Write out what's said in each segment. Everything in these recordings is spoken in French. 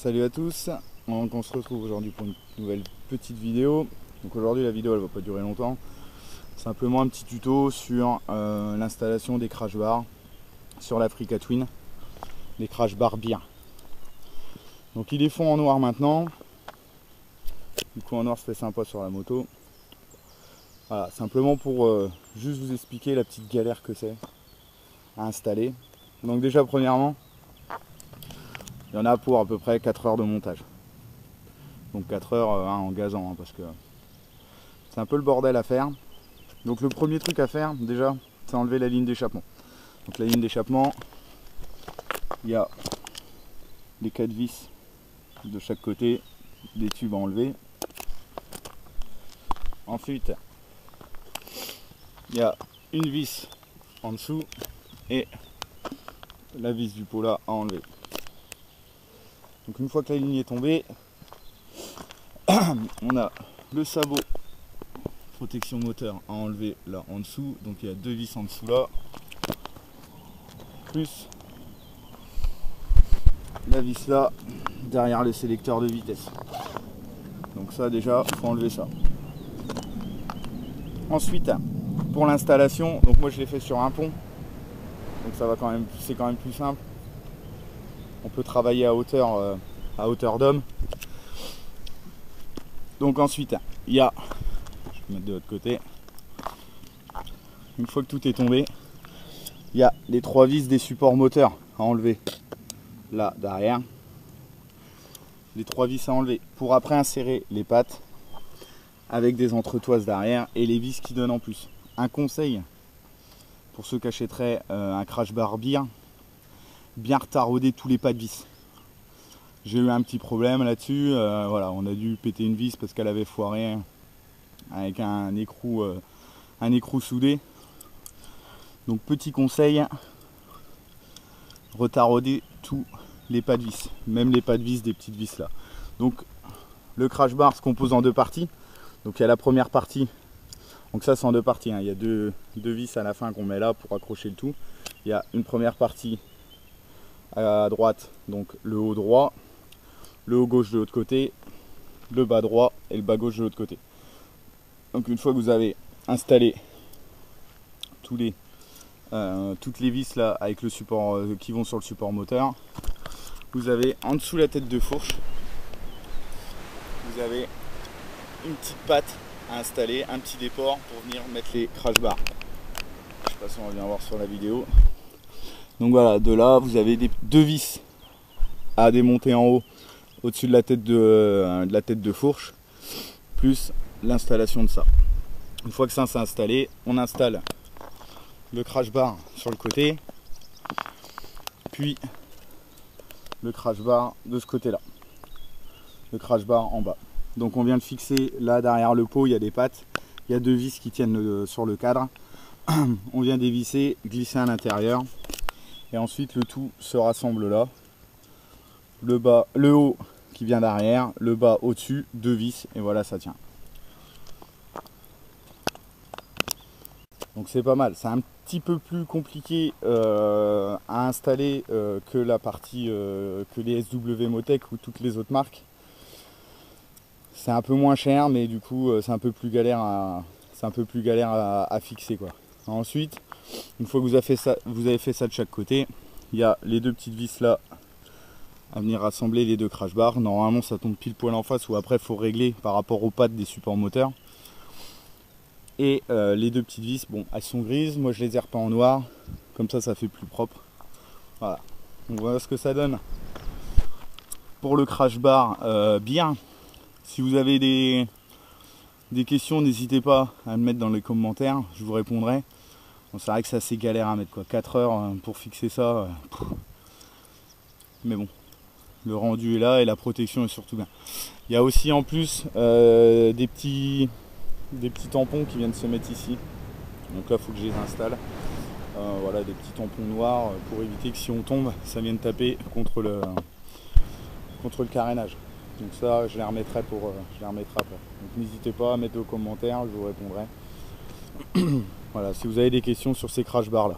Salut à tous, on se retrouve aujourd'hui pour une nouvelle petite vidéo. Donc aujourd'hui la vidéo elle va pas durer longtemps, simplement un petit tuto sur l'installation des crash bars sur l'Africa Twin, les crash bars beer. Donc ils les font en noir maintenant, du coup en noir c'est sympa sur la moto. Voilà, simplement pour juste vous expliquer la petite galère que c'est à installer. Donc déjà premièrement, il y en a pour à peu près 4 heures de montage. Donc 4 heures en gazant, parce que c'est un peu le bordel à faire. Donc le premier truc à faire déjà, c'est enlever la ligne d'échappement. Donc la ligne d'échappement, il y a les 4 vis de chaque côté, des tubes à enlever. Ensuite, il y a une vis en dessous et la vis du pola à enlever. Donc une fois que la ligne est tombée, on a le sabot protection moteur à enlever là en dessous. Donc il y a 2 vis en dessous là, plus la vis là derrière le sélecteur de vitesse. Donc ça déjà, faut enlever ça. Ensuite, pour l'installation, donc moi je l'ai fait sur un pont, donc ça va quand même, c'est quand même plus simple. On peut travailler à hauteur d'homme. Donc ensuite, il y a, je vais mettre de l'autre côté, une fois que tout est tombé, il y a les 3 vis des supports moteurs à enlever là derrière. Les 3 vis à enlever pour après insérer les pattes avec des entretoises derrière et les vis qui donnent en plus. Un conseil pour ceux qui achèteraient un crash bar beer, bien retarauder tous les pas de vis. J'ai eu un petit problème là-dessus, voilà, on a dû péter une vis parce qu'elle avait foiré avec un écrou soudé. Donc petit conseil, retarauder tous les pas de vis, même les pas de vis des petites vis là. Donc le crash bar se compose en 2 parties. Donc il y a la première partie, donc ça c'est en 2 parties, hein. Il y a deux vis à la fin qu'on met là pour accrocher le tout. Il y a une première partie à droite, donc le haut droit, le haut gauche de l'autre côté, le bas droit et le bas gauche de l'autre côté. Donc une fois que vous avez installé toutes les vis là avec le support qui vont sur le support moteur, vous avez en dessous la tête de fourche, vous avez une petite patte à installer, un petit déport pour venir mettre les crash bars. Je sais pas si on va bien voir sur la vidéo. Donc voilà, de là vous avez 2 vis à démonter en haut au-dessus de la tête de fourche, plus l'installation de ça. Une fois que ça s'est installé, on installe le crash bar sur le côté, puis le crash bar de ce côté là, le crash bar en bas. Donc on vient le fixer là derrière le pot, il y a des pattes, il y a 2 vis qui tiennent sur le cadre. On vient dévisser, glisser à l'intérieur et ensuite le tout se rassemble là. Le bas, le haut qui vient derrière, le bas au-dessus, 2 vis et voilà, ça tient. Donc c'est pas mal, c'est un petit peu plus compliqué à installer que la partie que les SW Motec ou toutes les autres marques. C'est un peu moins cher, mais du coup c'est un peu plus galère à fixer quoi. Ensuite, une fois que vous avez fait ça de chaque côté, il y a les 2 petites vis là à venir rassembler les 2 crash bars. Normalement ça tombe pile poil en face, ou après il faut régler par rapport aux pattes des supports moteurs. Et les 2 petites vis, bon, elles sont grises, moi je les ai repeintes en noir, comme ça fait plus propre. Voilà, donc voilà ce que ça donne pour le crash bar bien. Si vous avez des questions, n'hésitez pas à me mettre dans les commentaires, je vous répondrai. Bon, c'est vrai que c'est assez galère à mettre quoi, 4 heures pour fixer ça. Mais bon, le rendu est là et la protection est surtout bien. Il y a aussi en plus des petits tampons qui viennent se mettre ici. Donc là il faut que je les installe. Voilà, des petits tampons noirs pour éviter que si on tombe, ça vienne taper contre le carénage. Donc ça je les remettrai après. Donc n'hésitez pas à mettre vos commentaires, je vous répondrai. Voilà, si vous avez des questions sur ces crash bars là.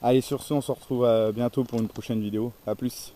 Allez, sur ce, on se retrouve bientôt pour une prochaine vidéo. A plus.